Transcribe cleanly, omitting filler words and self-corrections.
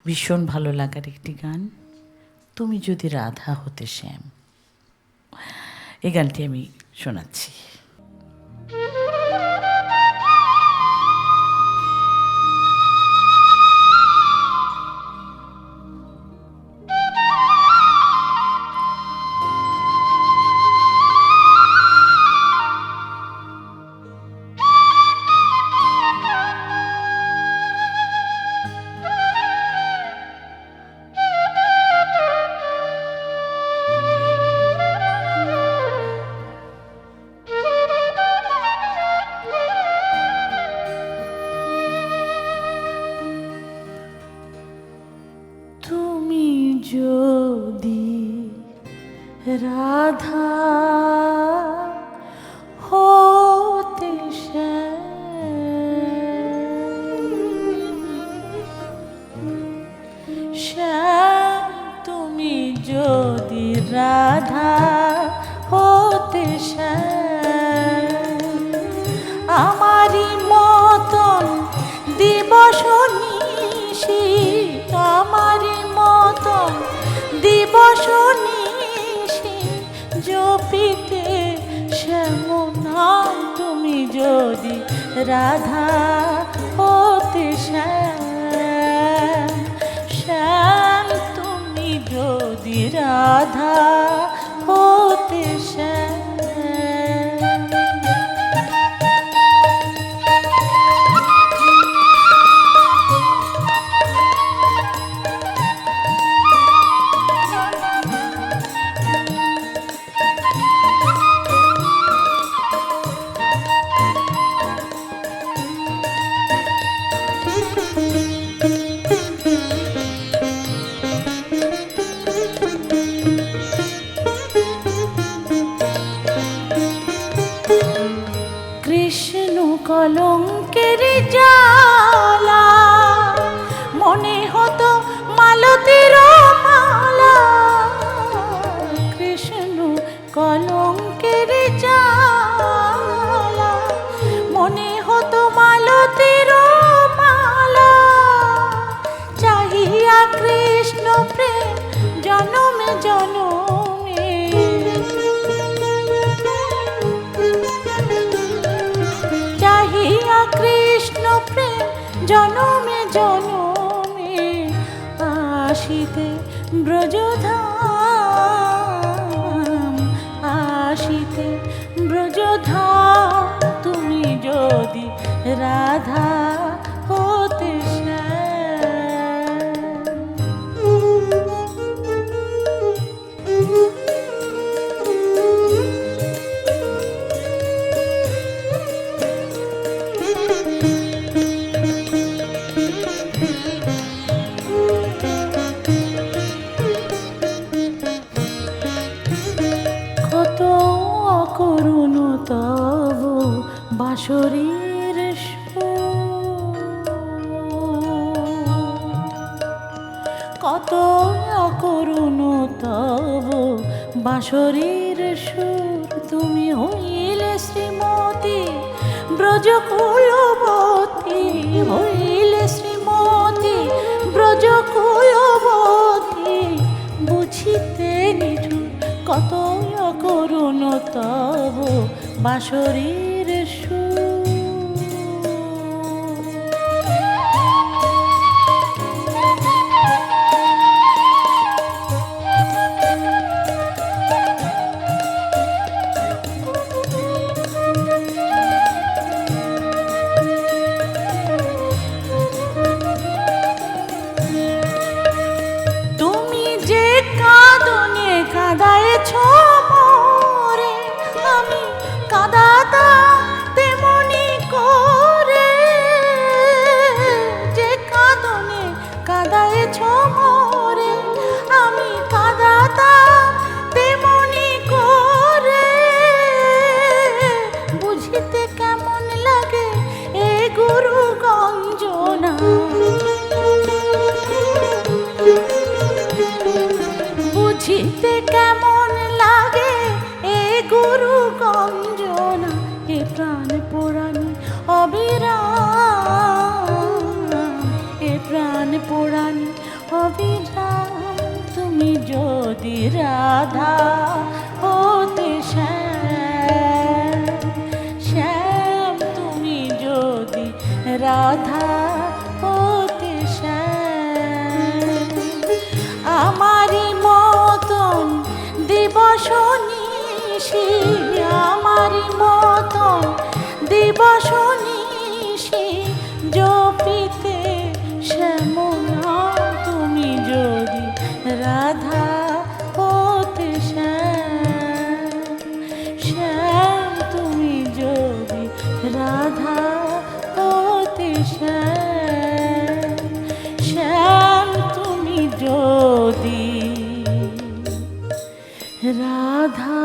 ভীষণ ভালো লাগার একটি গান, তুমি যদি রাধা হতে শ্যাম। এই গানটি আমি শোনাচ্ছি। তুমি যদি রাধা হতে শ্যাম, তুমি যদি রাধা হতে শ্যাম, আমারই মতন দিবস নিশি, আমারই মতন দিবস নিশি জপিতে শ্যাম নাম, তুমি যদি রাধা হতে শ্যাম, শ্যাম তুমি যদি রাধা হতে শ্যাম। কৃষ্ণ কলঙ্কের জ্বালা মনে হতো মালতীর মালা, কৃষ্ণ কলঙ্কের জ্বালা মনে হতো মালতীর মালা, চাহিয়া কৃষ্ণ প্রেম জনমে জনমে, চাহিয়া কৃষ্ণ প্রেম জনমে জনমে, আসিতে ব্রজধাম, আসিতে ব্রজধাম, তুমি যদি রাধা হতে কত অকরুণ তব বাঁশরীর সুর, কত অকরুণ তব বাঁশরীর সুর, তুমি হইলে শ্রীমতী ব্রজকুলবতী, হইলে শ্রীমতী ব্রজকুলবতী, বুঝিতে নিঠুর কত অকরুণ তব বাঁশরীর সুর। তুমি যে কাঁদনে কাঁদায়েছ মোরে, আমি কাঁদাতাম তেমনি করে, যে কাঁদনে কাঁদায়েছ মোরে, আমি কাঁদাতাম তেমনি করে, বুঝিতে কেমন লাগে এ গুরু গঞ্জনা, বুঝিতে কেমন লাগে এ গুরু গঞ্জনা, এ প্রাণ পোড়ানি অবিরাম, এ প্রাণ পোড়ানি অবিরাম তুমি যদি রাধা হতে শ্যাম, শ্যাম তুমি যদি রাধা হতে শ্যাম, আমারই মতন দিবস নিশি, আমারই মতন দিবস নিশি জপিতে শ্যামনা তুমি যদি রাধা হতে শ্যাম, শ্যাম তুমি যদি রাধা হতে শ্যাম, শ্যাম তুমি যদি রাধা